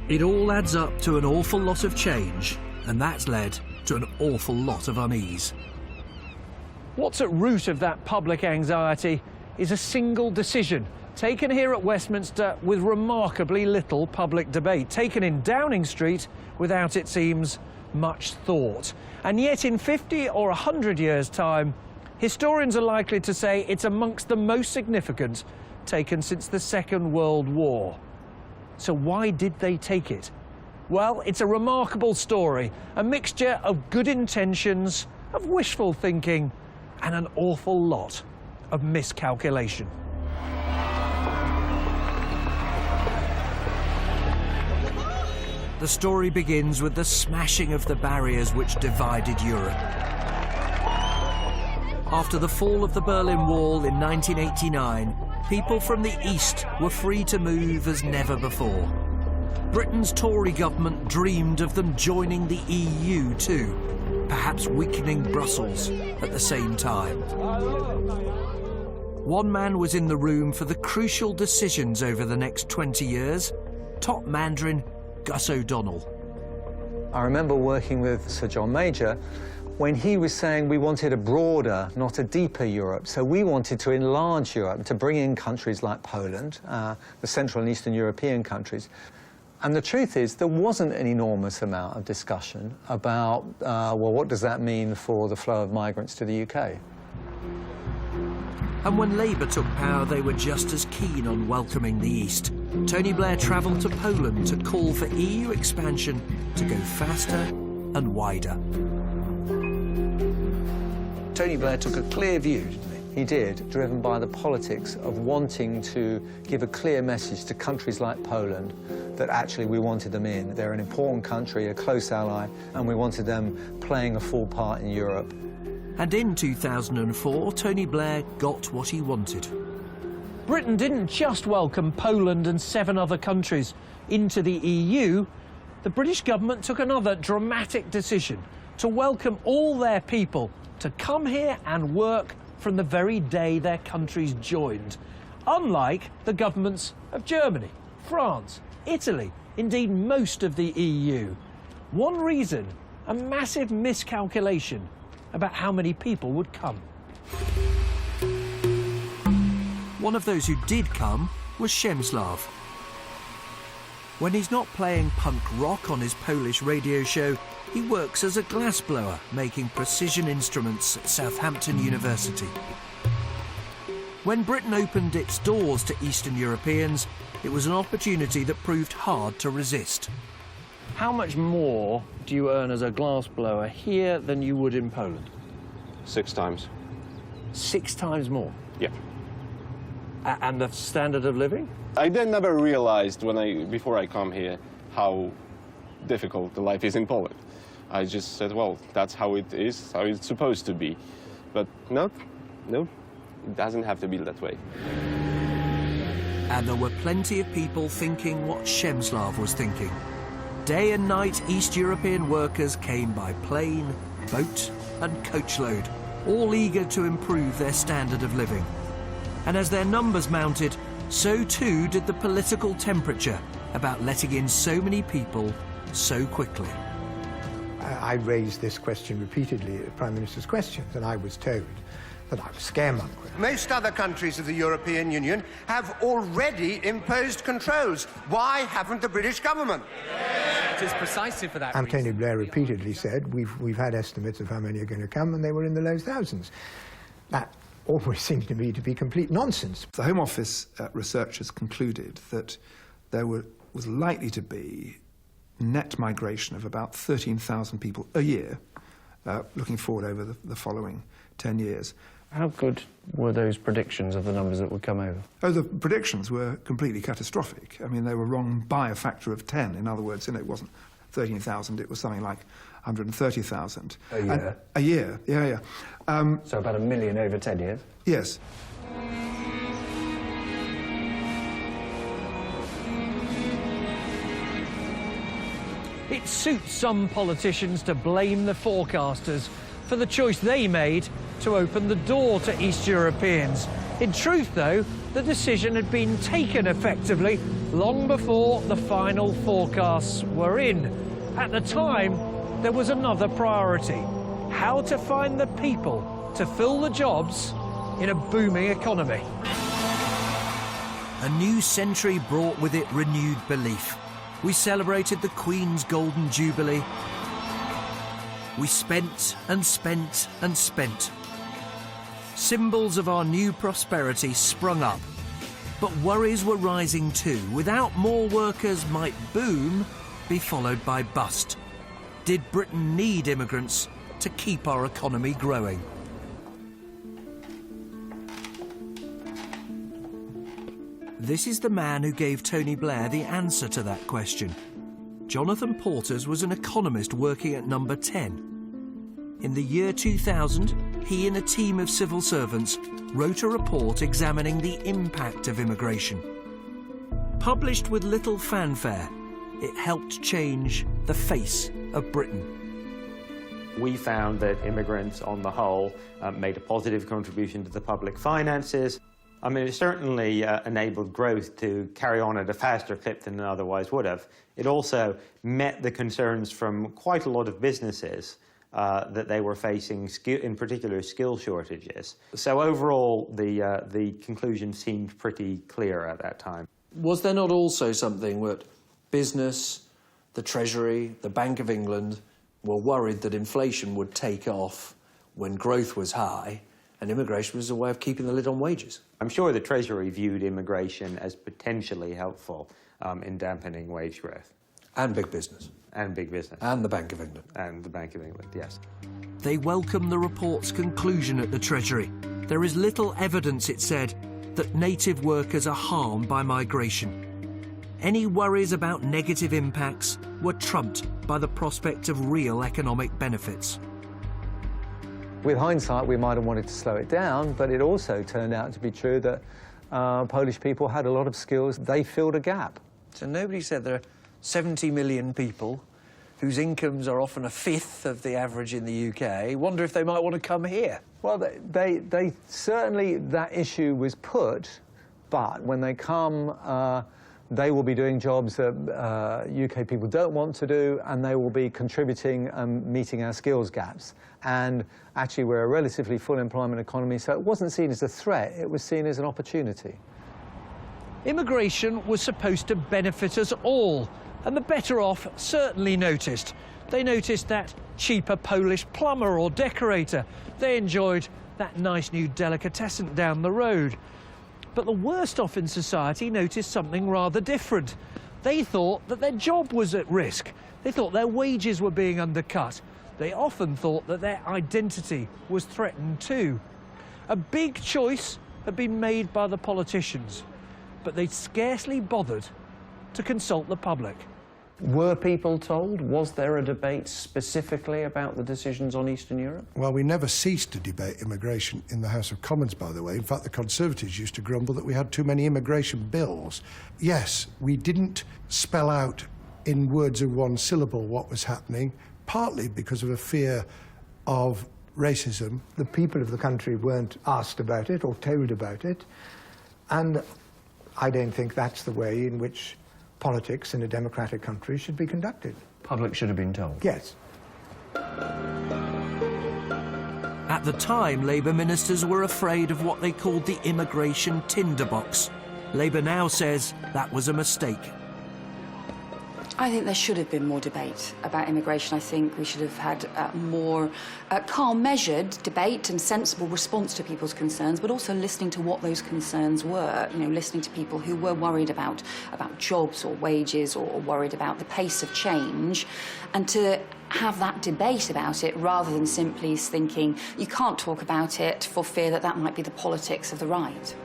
It all adds up to an awful lot of change, and that's led to an awful lot of unease. What's at root of that public anxiety is a single decision taken here at Westminster with remarkably little public debate, taken in Downing Street without, it seems, much thought. And yet in 50 or 100 years' time, historians are likely to say it's amongst the most significant taken since the Second World War. So why did they take it? Well, it's a remarkable story, a mixture of good intentions, of wishful thinking, and an awful lot of miscalculation. The story begins with the smashing of the barriers which divided Europe. After the fall of the Berlin Wall in 1989, people from the East were free to move as never before. Britain's Tory government dreamed of them joining the EU too, perhaps weakening Brussels at the same time. One man was in the room for the crucial decisions over the next 20 years, top Mandarin Gus O'Donnell. I remember working with Sir John Major when he was saying we wanted a broader, not a deeper Europe. So we wanted to enlarge Europe, to bring in countries like Poland, the Central and Eastern European countries. And the truth is, there wasn't an enormous amount of discussion about, well, what does that mean for the flow of migrants to the UK? And when Labour took power, they were just as keen on welcoming the East. Tony Blair travelled to Poland to call for EU expansion to go faster and wider. Tony Blair took a clear view, didn't he? He did, driven by the politics of wanting to give a clear message to countries like Poland that actually we wanted them in. They're an important country, a close ally, and we wanted them playing a full part in Europe. And in 2004, Tony Blair got what he wanted. Britain didn't just welcome Poland and 7 other countries into the EU. The British government took another dramatic decision to welcome all their people to come here and work from the very day their countries joined, unlike the governments of Germany, France, Italy, indeed most of the EU. One reason, a massive miscalculation about how many people would come. One of those who did come was Przemysław. When he's not playing punk rock on his Polish radio show, he works as a glassblower, making precision instruments at Southampton University. When Britain opened its doors to Eastern Europeans, it was an opportunity that proved hard to resist. How much more do you earn as a glassblower here than you would in Poland? 6 times. 6 times more? Yeah. And the standard of living? I then never realized before I come here how difficult the life is in Poland. I just said, well, that's how it is, how it's supposed to be. But no, it doesn't have to be that way. And there were plenty of people thinking what Przemysław was thinking. Day and night, East European workers came by plane, boat and coachload, all eager to improve their standard of living. And as their numbers mounted, so too did the political temperature about letting in so many people so quickly. I raised this question repeatedly at Prime Minister's questions, and I was told that I was scaremongering. Most other countries of the European Union have already imposed controls. Why haven't the British government? It is precisely for that And reason. Tony Blair repeatedly said, we've had estimates of how many are going to come, and they were in the low thousands. That always seems to me to be complete nonsense. The Home Office researchers concluded that there was likely to be net migration of about 13,000 people a year, looking forward over the following 10 years. How good were those predictions of the numbers that would come over? Oh, the predictions were completely catastrophic. I mean, they were wrong by a factor of 10. In other words, it wasn't 13,000, it was something like 130,000. A year? A year, yeah. So about 1 million over 10 years? Yes. It suits some politicians to blame the forecasters for the choice they made to open the door to East Europeans. In truth, though, the decision had been taken effectively long before the final forecasts were in. At the time, there was another priority: how to find the people to fill the jobs in a booming economy. A new century brought with it renewed belief. We celebrated the Queen's Golden Jubilee. We spent and spent and spent. Symbols of our new prosperity sprung up. But worries were rising too. Without more workers might boom be followed by bust. Did Britain need immigrants to keep our economy growing? This is the man who gave Tony Blair the answer to that question. Jonathan Porters was an economist working at Number 10. In the year 2000, he and a team of civil servants wrote a report examining the impact of immigration. Published with little fanfare, it helped change the face of Britain. We found that immigrants, on the whole, made a positive contribution to the public finances. I mean, it certainly enabled growth to carry on at a faster clip than it otherwise would have. It also met the concerns from quite a lot of businesses that they were facing, in particular, skill shortages. So overall, the conclusion seemed pretty clear at that time. Was there not also something that business, the Treasury, the Bank of England were worried that inflation would take off when growth was high, and immigration was a way of keeping the lid on wages? I'm sure the Treasury viewed immigration as potentially helpful in dampening wage growth. And big business. And big business. And the Bank of England. And the Bank of England, yes. They welcomed the report's conclusion at the Treasury. There is little evidence, it said, that native workers are harmed by migration. Any worries about negative impacts were trumped by the prospect of real economic benefits. With hindsight, we might have wanted to slow it down, but it also turned out to be true that Polish people had a lot of skills. They filled a gap. So nobody said there are 70 million people whose incomes are often a fifth of the average in the UK. Wonder if they might want to come here. Well, they certainly, that issue was put, but when they come, they will be doing jobs that UK people don't want to do, and they will be contributing and meeting our skills gaps. And actually, we're a relatively full employment economy, so it wasn't seen as a threat, it was seen as an opportunity. Immigration was supposed to benefit us all, and the better off certainly noticed. They noticed that cheaper Polish plumber or decorator. They enjoyed that nice new delicatessen down the road. But the worst off in society noticed something rather different. They thought that their job was at risk. They thought their wages were being undercut. They often thought that their identity was threatened too. A big choice had been made by the politicians, but they'd scarcely bothered to consult the public. Were people told? Was there a debate specifically about the decisions on Eastern Europe? Well, we never ceased to debate immigration in the House of Commons, by the way. In fact, the Conservatives used to grumble that we had too many immigration bills. Yes, we didn't spell out in words of one syllable what was happening, partly because of a fear of racism. The people of the country weren't asked about it or told about it, and I don't think that's the way in which politics in a democratic country should be conducted. Public should have been told. Yes. At the time, Labour ministers were afraid of what they called the immigration tinderbox. Labour now says that was a mistake. I think there should have been more debate about immigration. I think we should have had more calm, measured debate and sensible response to people's concerns, but also listening to what those concerns were. You know, listening to people who were worried about jobs or wages, or worried about the pace of change, and to have that debate about it rather than simply thinking you can't talk about it for fear that that might be the politics of the right.